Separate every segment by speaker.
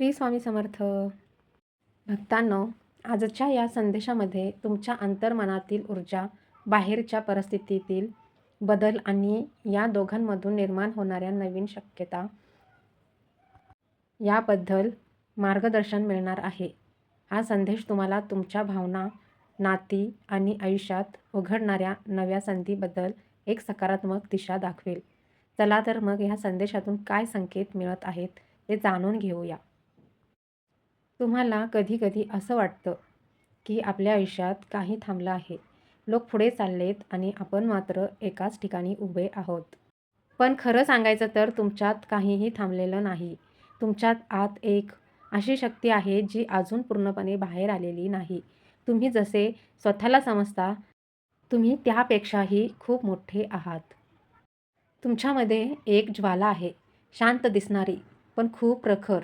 Speaker 1: श्री स्वामी समर्थ. भक्तांनो, आजच्या या संदेशामध्ये तुमच्या अंतर्मनातील ऊर्जा, बाहेरच्या परिस्थितीतील बदल आणि या दोघांमधून निर्माण होणाऱ्या नवीन शक्यता याबद्दल मार्गदर्शन मिळणार आहे. हा संदेश तुम्हाला तुमच्या भावना, नाती आणि आयुष्यात उघडणाऱ्या नव्या संधीबद्दल एक सकारात्मक दिशा दाखवेल. चला तर मग ह्या संदेशातून काय संकेत मिळत आहेत ते जाणून घेऊया. तुम्हाला कधी-कधी असं वाटतं, की आपल्या आयुष्यात काही थांबलं आहे. लोक पुढे चाललेत आणि आपण मात्र एकाच ठिकाणी उभे आहोत. पण खरं सांगायचं तर तुमच्यात काहीही थांबलेलं नाही. तुमच्यात आत एक अशी शक्ती आहे जी अजून पूर्णपणे बाहेर आलेली नाही. तुम्ही जसे स्वतःला समजता, तुम्ही त्यापेक्षाही खूप मोठे आहात. तुमच्यामध्ये एक ज्वाला आहे, शांत दिसणारी, पण खूप प्रखर.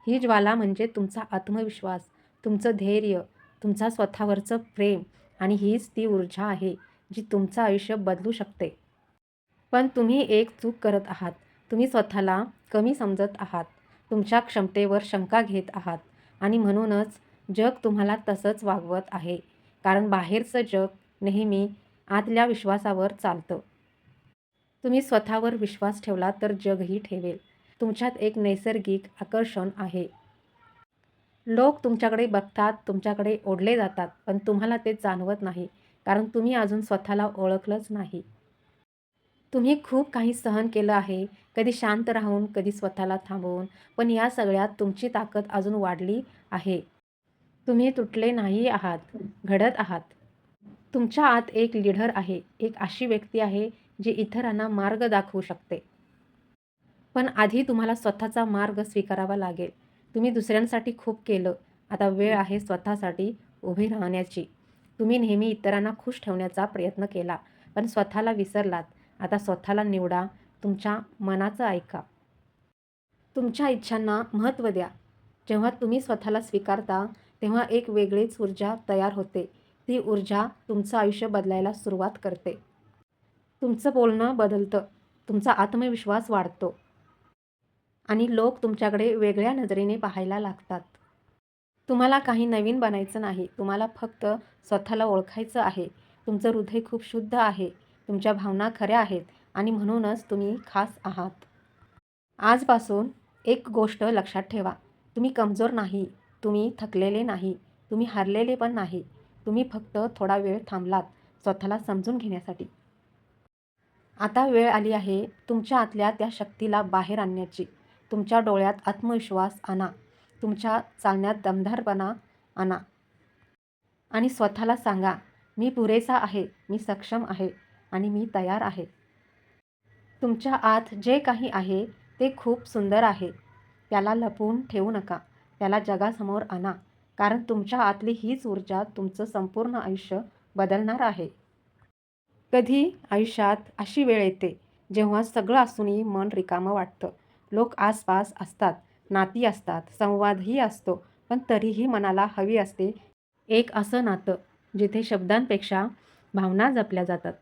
Speaker 1: ही ज्वाला म्हणजे तुमचा आत्मविश्वास, तुमचं धैर्य, तुमचा स्वतःवरचं प्रेम आणि हीच ती ऊर्जा आहे, जी तुमचं आयुष्य बदलू शकते. पण तुम्ही एक चूक करत आहात. तुम्ही स्वतःला कमी समजत आहात. तुमच्या क्षमतेवर शंका घेत आहात आणि म्हणूनच जग तुम्हाला तसंच वागवत आहे. कारण बाहेरचं जग नेहमी आतल्या विश्वासावर चालतं. तुम्ही स्वतःवर विश्वास ठेवला तर जगही ठेवेल. तुमच्यात एक नैसर्गिक आकर्षण आहे. लोक तुमच्याकडे बघतात, तुमच्याकडे ओढले जातात, पण तुम्हाला ते जाणवत नाही, कारण तुम्ही अजून स्वतःला ओळखलंच नाही. तुम्ही खूप काही सहन केलं आहे, कधी शांत राहून, कधी स्वतःला थांबवून, पण या सगळ्यात तुमची ताकद अजून वाढली आहे. तुम्ही तुटले नाही आहात, घडत आहात. तुमच्या आत एक लीडर आहे, एक अशी व्यक्ती आहे, जी इतरांना मार्ग दाखवू शकते. पण आधी तुम्हाला स्वतःचा मार्ग स्वीकारावा लागेल. तुम्ही दुसऱ्यांसाठी खूप केलं. आता वेळ आहे स्वतःसाठी उभी राहण्याची. तुम्ही नेहमी इतरांना खुश ठेवण्याचा प्रयत्न केला, पण स्वतःला विसरलात. आता स्वतःला निवडा. तुमच्या मनाचं ऐका. तुमच्या इच्छांना महत्त्व द्या. जेव्हा तुम्ही स्वतःला स्वीकारता, तेव्हा एक वेगळीच ऊर्जा तयार होते. ती ऊर्जा तुमचं आयुष्य बदलायला सुरुवात करते. तुमचं बोलणं बदलतं. तुमचा आत्मविश्वास वाढतो. आणि लोक तुमच्याकडे वेगळ्या नजरेने पाहायला लागतात. तुम्हाला काही नवीन बनायचं नाही. तुम्हाला फक्त स्वतःला ओळखायचं आहे. तुमचं हृदय खूप शुद्ध आहे. तुमच्या भावना खऱ्या आहेत आणि म्हणूनच तुम्ही खास आहात. आजपासून एक गोष्ट लक्षात ठेवा. तुम्ही कमजोर नाही. तुम्ही थकलेले नाही. तुम्ही हारलेले पण नाही. तुम्ही फक्त थोडा वेळ थांबलात स्वतःला समजून घेण्यासाठी. आता वेळ आली आहे तुमच्या आतल्या त्या शक्तीला बाहेर आणण्याची. तुमच्या डोळ्यात आत्मविश्वास आणा. तुमच्या चालण्यात दमदारपणा आणा आणि स्वतःला सांगा, मी पुरेसा आहे, मी सक्षम आहे आणि मी तयार आहे. तुमच्या आत जे काही आहे ते खूप सुंदर आहे. त्याला लपवून ठेवू नका. त्याला जगासमोर आणा. कारण तुमच्या आतली हीच ऊर्जा तुमचं संपूर्ण आयुष्य बदलणार आहे. कधी आयुष्यात अशी वेळ येते जेव्हा सगळं असूनही मन रिकामं वाटतं. लोक आसपास असतात, नाती असतात, संवादही असतो, पण तरीही मनाला हवी असते एक असं नातं जिथे शब्दांपेक्षा भावना जपल्या जातात.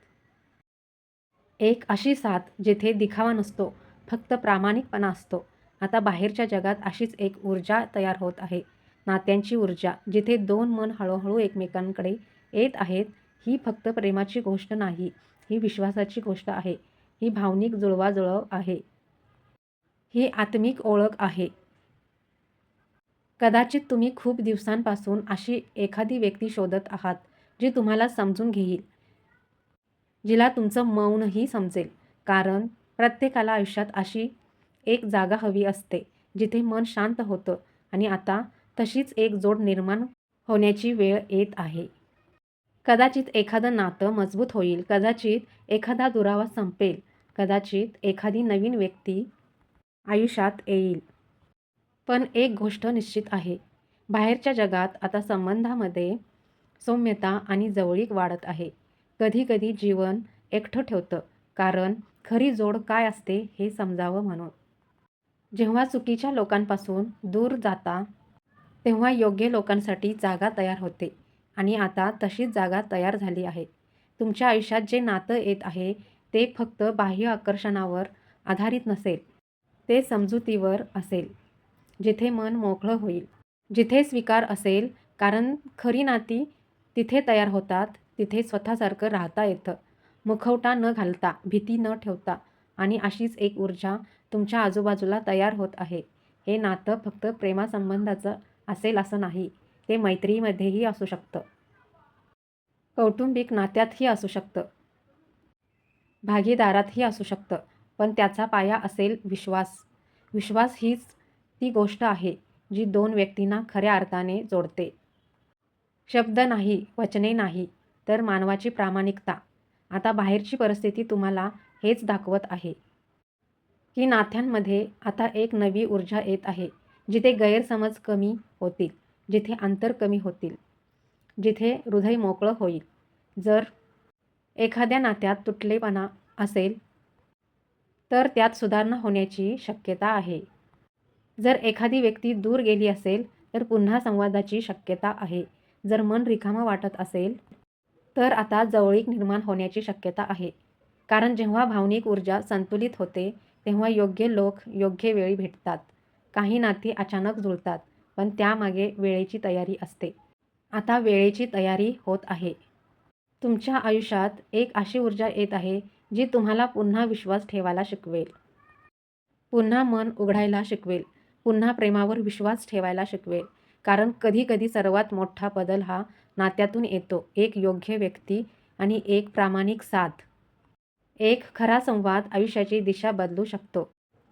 Speaker 1: एक अशी साथ जिथे दिखावा नसतो, फक्त प्रामाणिकपणा असतो. आता बाहेरच्या जगात अशीच एक ऊर्जा तयार होत आहे. नात्यांची ऊर्जा, जिथे दोन मन हळूहळू एकमेकांकडे येत आहेत. ही फक्त प्रेमाची गोष्ट नाही, ही विश्वासाची गोष्ट आहे. ही भावनिक जुळवाजुळव आहे. ही आत्मिक ओळख आहे. कदाचित तुम्ही खूप दिवसांपासून अशी एखादी व्यक्ती शोधत आहात, जी तुम्हाला समजून घेईल, जिला तुमचं मौनही समजेल. कारण प्रत्येकाला आयुष्यात अशी एक जागा हवी असते, जिथे मन शांत होतं आणि आता तशीच एक जोड निर्माण होण्याची वेळ येत आहे. कदाचित एखादं नातं मजबूत होईल, कदाचित एखादा दुरावा संपेल, कदाचित एखादी नवीन व्यक्ती आयुष्यात येईल. पण एक गोष्ट निश्चित आहे, बाहेरच्या जगात आता संबंधामध्ये सौम्यता आणि जवळीक वाढत आहे. कधी-कधी जीवन एकटं ठेवतं, कारण खरी जोड काय असते हे समजावं म्हणून. जेव्हा चुकीच्या लोकांपासून दूर जाता, तेव्हा योग्य लोकांसाठी जागा तयार होते आणि आता तशीच जागा तयार झाली आहे. तुमच्या आयुष्यात जे नातं येत आहे, ते फक्त बाह्य आकर्षणावर आधारित नसेल, ते समजुतीवर असेल. जिथे मन मोकळं होईल, जिथे स्वीकार असेल. कारण खरी नाती तिथे तयार होतात, तिथे स्वतःसारखं राहता येतं. मुखवटा न घालता, भीती न ठेवता. आणि अशीच एक ऊर्जा तुमच्या आजूबाजूला तयार होत आहे. हे नातं फक्त प्रेमासंबंधाचं असेल असं नाही. ते मैत्रीमध्येही असू शकतं. कौटुंबिक नात्यातही असू शकतं. भागीदारातही असू शकतं. पण त्याचा पाया असेल विश्वास. विश्वास हीच ती गोष्ट आहे जी दोन व्यक्तींना खऱ्या अर्थाने जोडते. शब्द नाही, वचने नाही, तर मानवाची प्रामाणिकता. आता बाहेरची परिस्थिती तुम्हाला हेच दाखवत आहे, की नात्यांमध्ये आता एक नवी ऊर्जा येत आहे. जिथे गैरसमज कमी होतील, जिथे अंतर कमी होतील, जिथे हृदय मोकळं होईल. जर एखाद्या नात्यात तुटलेपणा असेल, तर त्यात सुधारणा होण्याची शक्यता आहे. जर एखादी व्यक्ती दूर गेली असेल, तर पुन्हा संवादाची शक्यता आहे. जर मन रिकामं वाटत असेल, तर आता जवळीक निर्माण होण्याची शक्यता आहे. कारण जेव्हा भावनिक ऊर्जा संतुलित होते, तेव्हा योग्य लोक योग्य वेळी भेटतात. काही नाती अचानक जुळतात, पण त्यामागे वेळेची तयारी असते. आता वेळेची तयारी होत आहे. तुमच्या आयुष्यात एक अशी ऊर्जा येत आहे, जी तुम्हाला पुन्हा विश्वास ठेवायला शिकवेल. पुन्हा मन उघडायला शिकवेल. पुन्हा प्रेमावर विश्वास ठेवायला शिकवेल. कारण कधी-कधी सर्वात मोठा बदल हा नात्यातून येतो. एक योग्य व्यक्ती आणि एक प्रामाणिक साथ. एक खरा संवाद आयुष्याची दिशा बदलू शकतो.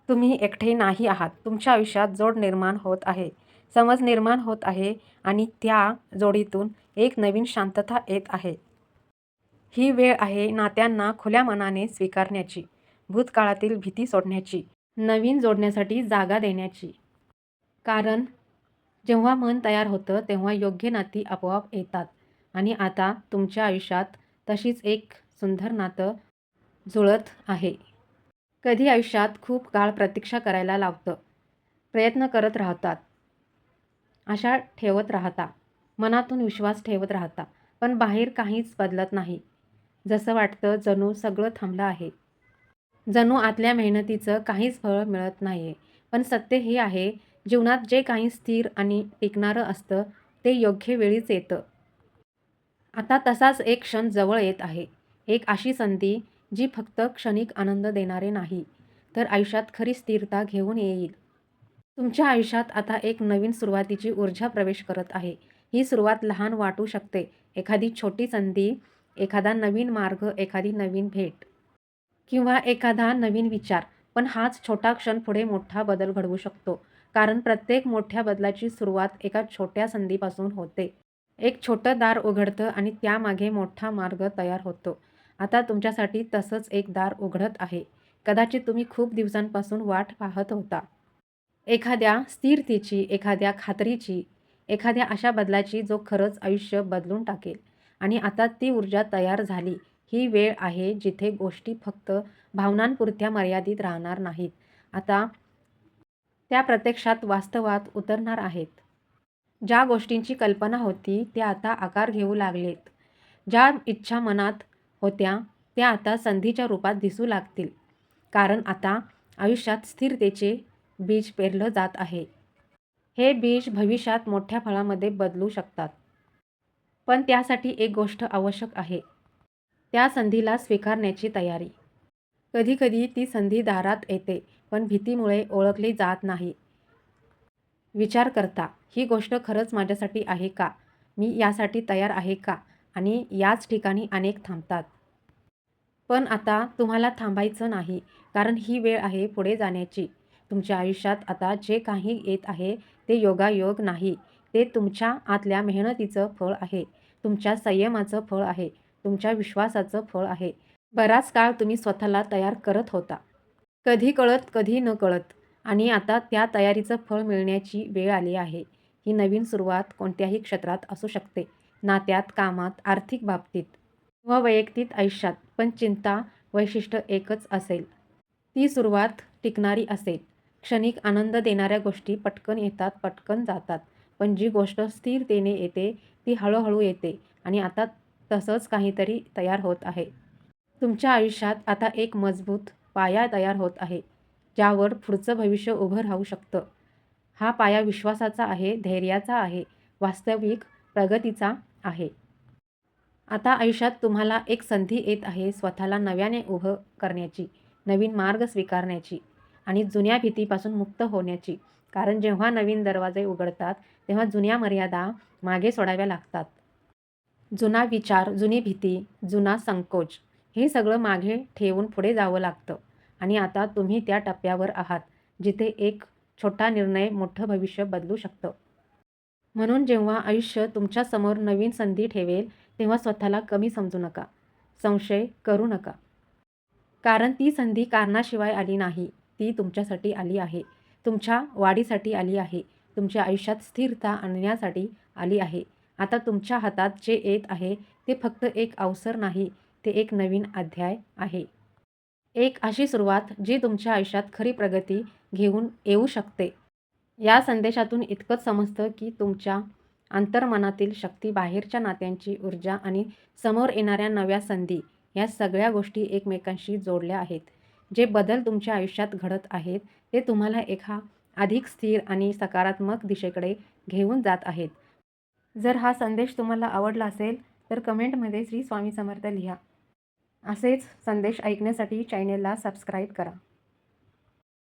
Speaker 1: तुम्ही एकटे नाही आहात. तुमच्या आयुष्यात जोड निर्माण होत आहे. समज निर्माण होत आहे आणि त्या जोडीतून एक नवीन शांतता येत आहे. ही वेळ आहे नात्यांना खुल्या मनाने स्वीकारण्याची, भूतकाळातील भीती सोडण्याची, नवीन जोडण्यासाठी जागा देण्याची. कारण जेव्हा मन तयार होतं, तेव्हा योग्य नाती आपोआप येतात. आणि आता तुमच्या आयुष्यात तशीच एक सुंदर नातं जुळत आहे. कधी आयुष्यात खूप काळ प्रतीक्षा करायला लावतं. प्रयत्न करत राहतात. आशा ठेवत राहता. मनातून विश्वास ठेवत राहता. पण बाहेर काहीच बदलत नाही. जसं वाटतं जणू सगळं थांबलं आहे. जणू आतल्या मेहनतीचं काहीच फळ मिळत नाहीये. पण सत्य हे आहे, जीवनात जे काही स्थिर आणि टिकणारं असतं, ते योग्य वेळीच येतं. आता तसाच एक क्षण जवळ येत आहे. एक अशी संधी, जी फक्त क्षणिक आनंद देणारे नाही, तर आयुष्यात खरी स्थिरता घेऊन येईल. तुमच्या आयुष्यात आता एक नवीन सुरुवातीची ऊर्जा प्रवेश करत आहे. ही सुरुवात लहान वाटू शकते. एखादी छोटी संधी, एखादा नवीन मार्ग, एखादी नवीन भेट. किंवा एखादा नवीन विचार. पण हाच छोटा क्षण पुढे मोठा बदल घडवू शकतो. कारण प्रत्येक मोठ्या बदलाची सुरुवात एका छोट्या संधीपासून होते. एक छोटं दार उघडतं आणि त्यामागे मोठा मार्ग तयार होतो. आता तुमच्यासाठी तसंच एक दार उघडत आहे. कदाचित तुम्ही खूप दिवसांपासून वाट पाहत होता. एखाद्या स्थिरतेची, एखाद्या खात्रीची, एखाद्या अशा बदलाची जो खरंच आयुष्य बदलून टाकेल. आणि आता ती ऊर्जा तयार झाली. ही वेळ आहे जिथे गोष्टी फक्त भावनांपुरत्या मर्यादित राहणार नाहीत. आता त्या प्रत्यक्षात वास्तवात उतरणार आहेत. ज्या गोष्टींची कल्पना होती त्या आता आकार घेऊ लागलेत. ज्या इच्छा मनात होत्या त्या आता संधीच्या रूपात दिसू लागतील. कारण आता आयुष्यात स्थिरतेचे बीज पेरलं जात आहे. हे बीज भविष्यात मोठ्या फळामध्ये बदलू शकतात. पण त्यासाठी एक गोष्ट आवश्यक आहे. त्या संधीला स्वीकारण्याची तयारी. कधी-कधी ती संधी दारात येते, पण भीतीमुळे ओळखली जात नाही. विचार करता, ही गोष्ट खरंच माझ्यासाठी आहे का? मी यासाठी तयार आहे का? आणि याच ठिकाणी अनेक थांबतात. पण आता तुम्हाला थांबायचं नाही. कारण ही वेळ आहे पुढे जाण्याची. तुमच्या आयुष्यात आता जे काही येत आहे ते योगायोग नाही. ते तुमच्या आतल्या मेहनतीचं फळ आहे. तुमच्या संयमाचं फळ आहे. तुमच्या विश्वासाचं फळ आहे. बराच काळ तुम्ही स्वतःला तयार करत होता. कधी कळत, कधी न कळत. आणि आता त्या तयारीचं फळ मिळण्याची वेळ आली आहे. ही नवीन सुरुवात कोणत्याही क्षेत्रात असू शकते. नात्यात, कामात, आर्थिक बाबतीत किंवा वैयक्तिक आयुष्यात. पण चिंता, वैशिष्ट्य एकच असेल. ती सुरुवात टिकणारी असेल. क्षणिक आनंद देणाऱ्या गोष्टी पटकन येतात, पटकन जातात. पण जी गोष्ट स्थिरतेने येते, ती हळूहळू येते. आणि आता तसंच काहीतरी तयार होत आहे. तुमच्या आयुष्यात आता एक मजबूत पाया तयार होत आहे, ज्यावर पुढचं भविष्य उभं राहू शकतं. हा पाया विश्वासाचा आहे, धैर्याचा आहे, वास्तविक प्रगतीचा आहे. आता आयुष्यात तुम्हाला एक संधी येत आहे स्वतःला नव्याने उभं करण्याची, नवीन मार्ग स्वीकारण्याची आणि जुन्या भीतीपासून मुक्त होण्याची. कारण जेव्हा नवीन दरवाजे उघडतात, तेव्हा जुन्या मर्यादा मागे सोडाव्या लागतात. जुना विचार, जुनी भीती, जुना संकोच हे सगळं मागे ठेवून पुढे जावं लागतं. आणि आता तुम्ही त्या टप्प्यावर आहात, जिथे एक छोटा निर्णय मोठं भविष्य बदलू शकतं. म्हणून जेव्हा आयुष्य तुमच्यासमोर नवीन संधी ठेवेल, तेव्हा स्वतःला कमी समजू नका. संशय करू नका. कारण ती संधी कारणाशिवाय आली नाही. ती तुमच्यासाठी आली आहे. तुमच्या वाढीसाठी आली आहे. तुमच्या आयुष्यात स्थिरता आणण्यासाठी आली आहे. आता तुमच्या हातात जे येत आहे, ते फक्त एक अवसर नाही, ते एक नवीन अध्याय आहे. एक अशी सुरुवात जी तुमच्या आयुष्यात खरी प्रगती घेऊन येऊ शकते. या संदेशातून इतकंच समजतं की तुमच्या अंतर्मनातील शक्ती, बाहेरच्या नात्यांची ऊर्जा आणि समोर येणाऱ्या नव्या संधी या सगळ्या गोष्टी एकमेकांशी जोडल्या आहेत. जे बदल तुमच्या आयुष्यात घडत आहेत, ते तुम्हाला एका अधिक स्थिर आणि सकारात्मक दिशेकडे घेऊन जात आहेत. जर हा संदेश तुम्हाला आवडला असेल, तर कमेंटमध्ये श्री स्वामी समर्थ लिहा. असेच संदेश ऐकण्यासाठी चॅनेलला सबस्क्राईब करा.